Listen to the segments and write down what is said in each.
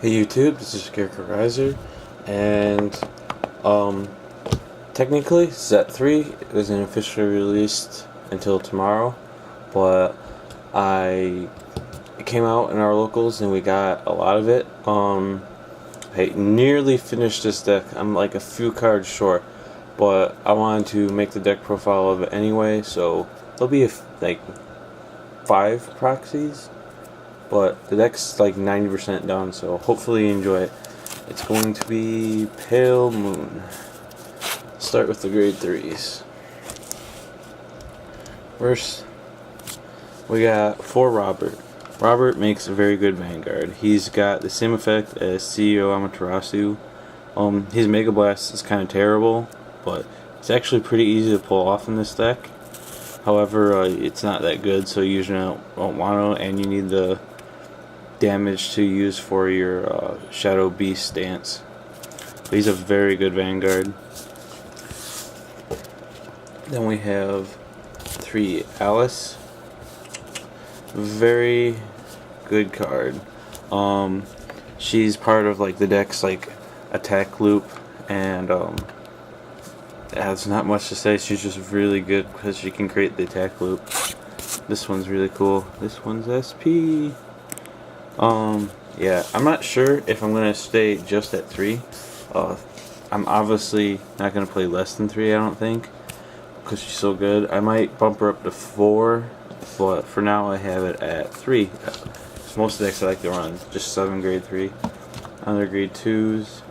Hey YouTube, this is Scarecrow Riser, and technically Set 3 isn't officially released until tomorrow, but it came out in our locals and we got a lot of it. I nearly finished this deck. I'm like a few cards short, but I wanted to make the deck profile of it anyway, so there'll be like 5 proxies. But the deck's like 90% done, so hopefully you enjoy it. It's going to be Pale Moon. Start with the grade 3s. First, we got for Robert. Robert makes a very good Vanguard. He's got the same effect as CEO Amaterasu. His Mega Blast is kind of terrible, but it's actually pretty easy to pull off in this deck. However, it's not that good, so you usually don't want to, and you need the damage to use for your Shadow Beast stance. But he's a very good Vanguard. Then we have 3 Alice. Very good card. She's part of like the deck's like attack loop, and there's not much to say. She's just really good because she can create the attack loop. This one's really cool. This one's SP. Yeah, I'm not sure if I'm gonna stay just at 3. I'm obviously not gonna play less than 3, I don't think, because she's so good. I might bump her up to 4, but for now I have it at 3. Most decks I like to run just 7 grade 3. Other grade 2s,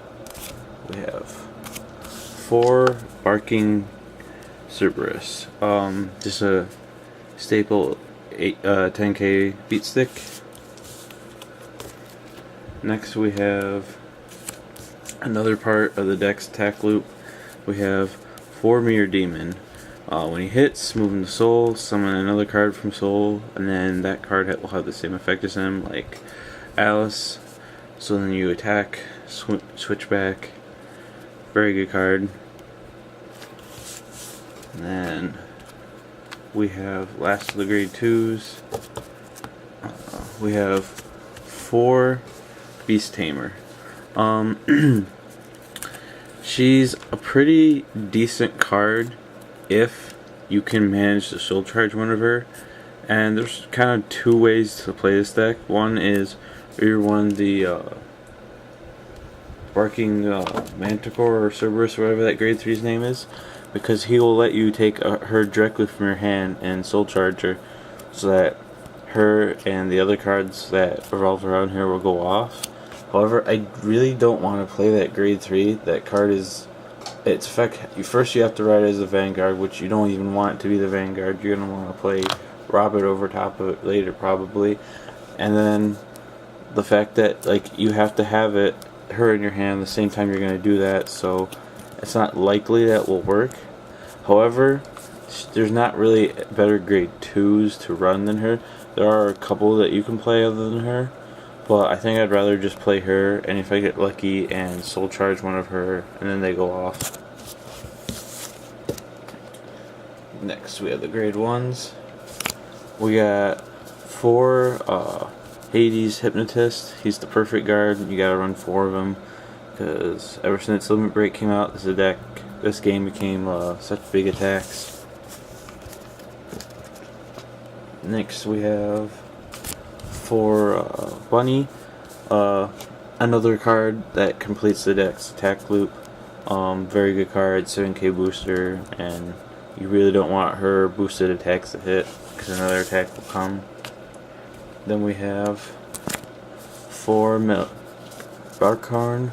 we have 4 Barking Cerberus. Just a staple 10k beat stick. Next we have another part of the deck's attack loop. We have 4 Mirror Demon. When he hits, move him to Soul, summon another card from Soul, and then that card will have the same effect as him, like Alice. So then you attack, switch back. Very good card. And then we have last of the grade 2s. We have 4 Beast Tamer. She's a pretty decent card if you can manage to soul charge one of her. And there's kind of 2 ways to play this deck. One is either the Barking Manticore or Cerberus, or whatever that grade 3's name is, because he will let you take her directly from your hand and soul charge her, so that her and the other cards that revolve around here will go off. However, I really don't want to play that grade 3. That card is, its effect, first you have to ride it as a Vanguard, which you don't even want it to be the Vanguard. You're going to want to play Robert over top of it later probably. And then the fact that like you have to have her in your hand the same time you're going to do that, so it's not likely that will work. However, there's not really better grade 2s to run than her. There are a couple that you can play other than her, but I think I'd rather just play her, and if I get lucky and soul charge one of her and then they go off. Next we have the grade 1s. We got 4 Hades Hypnotist. He's the perfect guard. You gotta run 4 of them, because ever since Limit Break came out, this game became such big attacks. Next we have 4 Bunny, another card that completes the deck's attack loop. Very good card, 7k booster, and you really don't want her boosted attacks to hit, because another attack will come. Then we have 4 Barkhorn,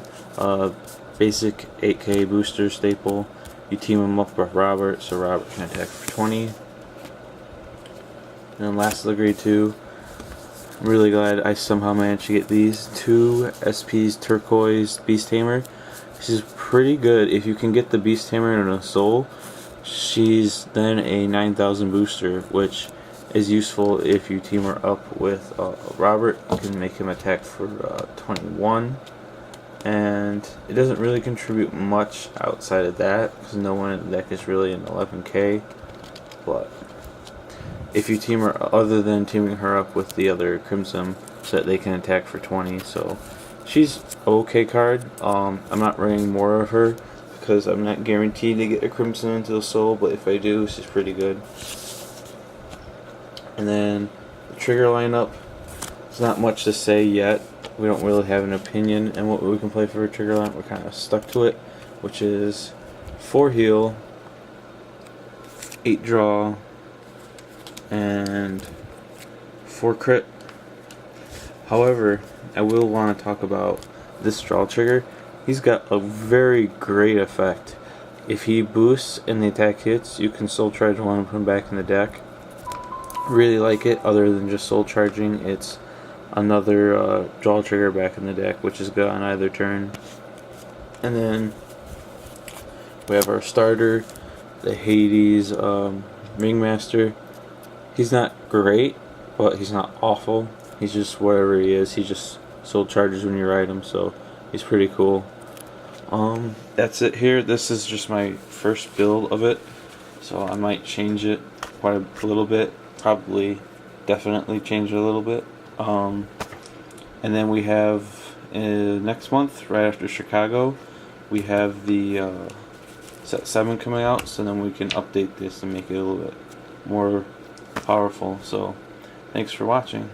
basic 8k booster staple. You team him up with Robert, so Robert can attack for 20. And then last of the grade 2, I'm really glad I somehow managed to get these 2 SP's Turquoise Beast Tamer. She's pretty good. If you can get the Beast Tamer and a Soul, she's then a 9,000 booster, which is useful if you team her up with Robert. You can make him attack for 21. And it doesn't really contribute much outside of that, because no one in the deck is really an 11k. But if you team her, other than teaming her up with the other Crimson, so that they can attack for 20, so She's okay card. I'm not running more of her because I'm not guaranteed to get a Crimson into the Soul, but if I do, she's pretty good. And then the trigger lineup, there's not much to say yet. We don't really have an opinion and what we can play for a trigger lineup. We're kind of stuck to it, which is 4 heal, 8 draw, and 4 crit. However, I will want to talk about this draw trigger. He's got a very great effect. If he boosts and the attack hits, you can soul charge one and put him back in the deck. Really like it. Other than just soul charging, it's another draw trigger back in the deck, which is good on either turn. And then we have our starter, the Hades Ringmaster. He's not great, but he's not awful. He's just wherever he is. He just soul charges when you ride him, so he's pretty cool. That's it here. This is just my first build of it, so I might change it quite a little bit. Probably, definitely change it a little bit. And then we have next month, right after Chicago, we have the set 7 coming out, so then we can update this and make it a little bit more powerful. So thanks for watching.